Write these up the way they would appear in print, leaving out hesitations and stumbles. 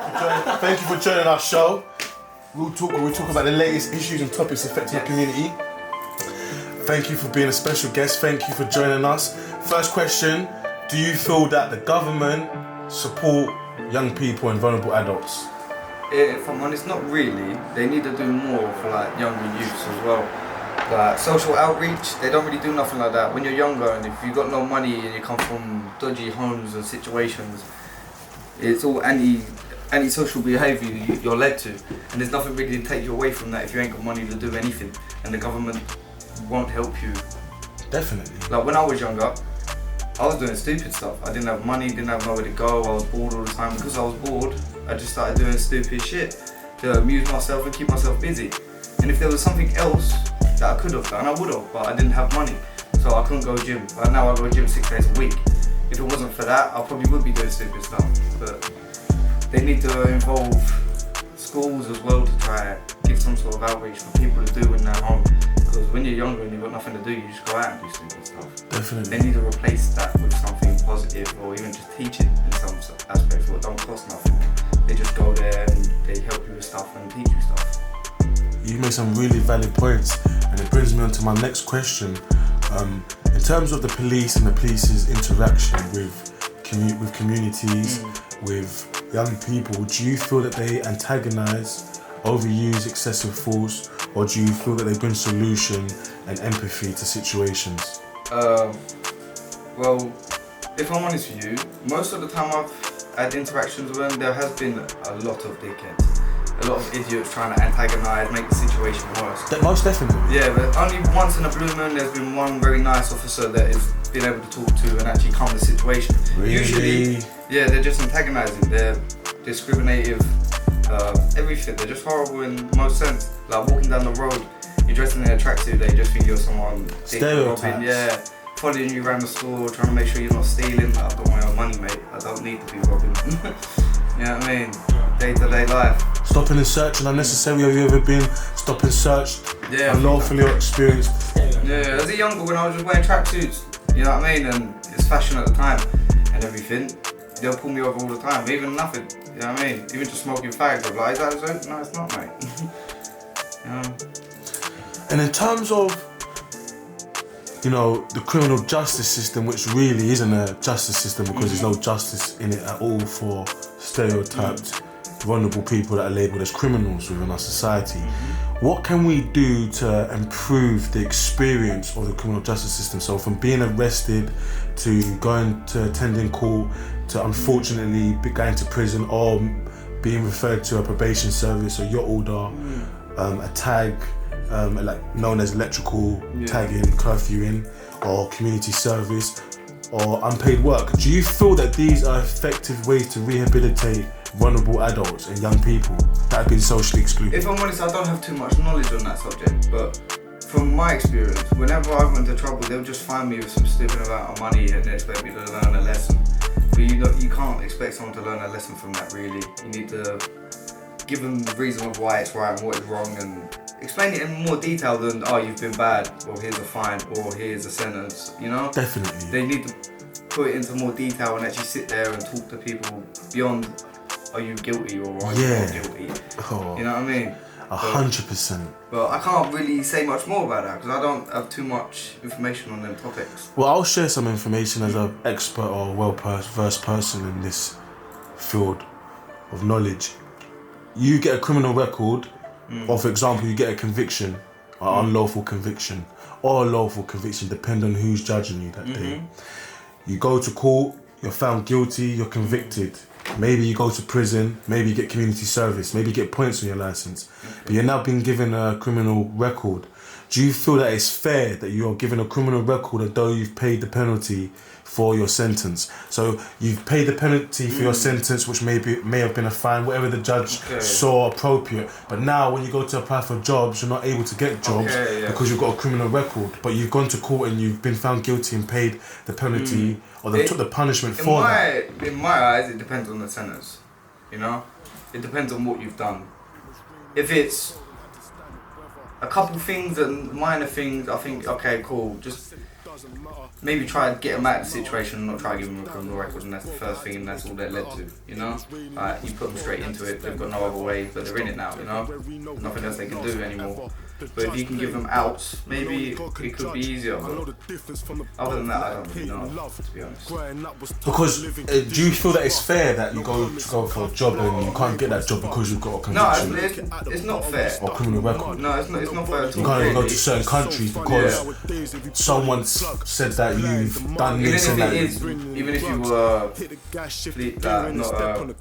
Thank you for joining our show. We'll talk about the latest issues and topics affecting the community. Thank you for being a special guest. Thank you for joining us. First question, do you feel that the government support young people and vulnerable adults? If I'm honest, not really. They need to do more for like younger youths as well. Like social outreach, they don't really do nothing like that. When you're younger and if you've got no money and you come from dodgy homes and situations, it's all anti-social behaviour you're led to, and there's nothing really to take you away from that if you ain't got money to do anything, and the government won't help you. Definitely. Like when I was younger, I was doing stupid stuff. I didn't have money, didn't have nowhere to go, I was bored all the time. Because I was bored, I just started doing stupid shit to amuse myself and keep myself busy. And if there was something else that I could have done, I would have, but I didn't have money, so I couldn't go gym. But now I go gym 6 days a week. If it wasn't for that, I probably would be doing stupid stuff. But they need to involve schools as well to try and give some sort of outreach for people to do in their home. Because when you're younger and you've got nothing to do, you just go out and do stupid stuff. Definitely. They need to replace that with something positive, or even just teaching in some aspects where it don't cost nothing. They just go there and they help you with stuff and teach you stuff. You made some really valid points, and it brings me on to my next question. In terms of the police and the police's interaction with communities, with young people, do you feel that they antagonise, overuse excessive force, or do you feel that they bring solution and empathy to situations? Well, if I'm honest with you, most of the time I've had interactions with them, there has been a lot of dickheads. A lot of idiots trying to antagonise, make the situation worse. Most definitely. Yeah, but only once in a blue moon there's been one very nice officer that has been able to talk to and actually calm the situation. Really? Usually, yeah, they're just antagonising, they're discriminative, everything. They're just horrible in most sense. Like walking down the road, you're dressed in a tracksuit, they just think you're someone stereotypes. Yeah, following you around the store, trying to make sure you're not stealing. I've got my own money, mate. I don't need to be robbing. You know what I mean? Day-to-day life. Stopping and searching unnecessary. Have you ever been stopped and searched? Yeah. Unlawfully or experienced? Yeah, as a younger when I was just wearing tracksuits, you know what I mean? And it's fashion at the time and everything. They'll pull me over all the time, even nothing. You know what I mean? Even just smoking fags. I'm like, is that a joke? No, it's not, mate. You know? And in terms of, you know, the criminal justice system, which really isn't a justice system because there's no justice in it at all for stereotyped, vulnerable people that are labelled as criminals within our society. What can we do to improve the experience of the criminal justice system? So from being arrested to going to attending court to unfortunately going to prison or being referred to a probation service or your order, a tag, like known as electrical tagging, curfewing, or community service, or unpaid work. Do you feel that these are effective ways to rehabilitate vulnerable adults and young people that have been socially excluded? If I'm honest, I don't have too much knowledge on that subject, but from my experience, whenever I went into trouble, they'll just find me with some stupid amount of money and expect me to learn a lesson. But you can't expect someone to learn a lesson from that, really. You need to give them the reason of why it's right and what is wrong, and explain it in more detail than, oh, you've been bad, or here's a fine, or here's a sentence, you know? Definitely. They need to put it into more detail and actually sit there and talk to people beyond, are you guilty or are you not guilty? Oh, you know what I mean? 100%. But I can't really say much more about that because I don't have too much information on them topics. Well, I'll share some information as an expert or well-versed person in this field of knowledge. You get a criminal record, or for example, you get a conviction, an unlawful conviction, or a lawful conviction, depending on who's judging you that day. You go to court, you're found guilty, you're convicted. Maybe you go to prison, maybe you get community service, maybe you get points on your license. But you're now being given a criminal record. Do you feel that it's fair that you're given a criminal record although you've paid the penalty for your sentence? So you've paid the penalty for your sentence, which may have been a fine, whatever the judge saw appropriate. But now when you go to apply for jobs, you're not able to get jobs because you've got a criminal record. But you've gone to court and you've been found guilty and paid the penalty or they took the punishment for that. In my eyes, it depends on the sentence, you know? It depends on what you've done. If it's a couple things and minor things, I think, okay, cool, just maybe try to get them out of the situation and not try to give them a criminal record, and that's the first thing, and that's all that led to, you know? Like, you put them straight into it, they've got no other way, but they're in it now, you know? Nothing else they can do anymore. But if you can give them outs, maybe it could be easier. But other than that, I don't really know, to be honest. Because do you feel that it's fair that you go for a job and you can't get that job because you've got a conviction? No, it's not fair. Or criminal record? No, it's not fair at all. You can't even go to certain countries because someone said that you've done this and that. Even if you were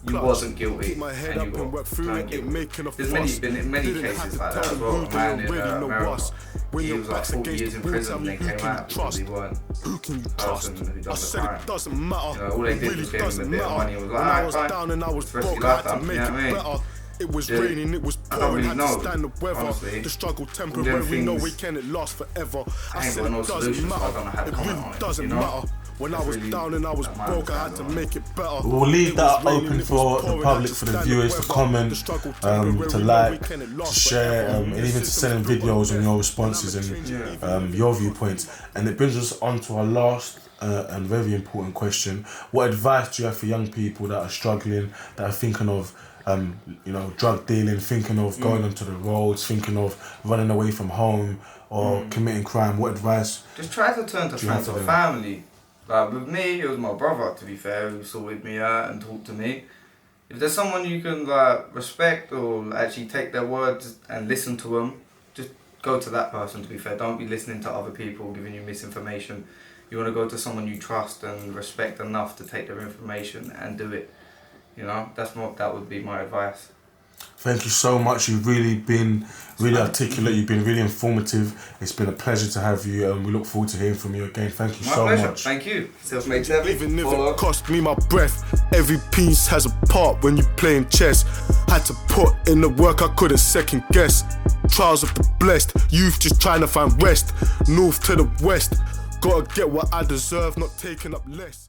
you wasn't guilty and you got found guilty. There's been many cases like that as well. A man in America, he was like 40 years in prison and then came out because he weren't the person who done the crime. You know, all they did was give him a bit of money and was like, alright, fine, it's the rest of your lifetime, you know what I mean? It was raining, it was pouring, had to stand the weather. Honestly, the struggle temporary, no weekend, it lasts forever. I said it doesn't matter, it really doesn't matter. When I was down and I was broke, I had to make it better. We'll leave that open for the public, for the viewers to comment, to like, to share, and even to send in videos on your responses and your viewpoints. And it brings us on to our last and very important question. What advice do you have for young people that are struggling, that are thinking of drug dealing, thinking of going onto the roads, thinking of running away from home or committing crime? What advice? Just try to turn to friends or family. Like with me, it was my brother, to be fair, who sorted me out and talked to me. If there's someone you can respect or actually take their words and listen to them, just go to that person, to be fair. Don't be listening to other people giving you misinformation. You want to go to someone you trust and respect enough to take their information and do it. You know, that would be my advice. Thank you so much. You've really been really articulate. You've been really informative. It's been a pleasure to have you, and we look forward to hearing from you again. Thank you so much. Thank you. Self-made savvy. Even if it cost me my breath, every piece has a part when you playing chess. Had to put in the work I couldn't second guess. Trials of the blessed, youth just trying to find rest. North to the west, gotta get what I deserve, not taking up less.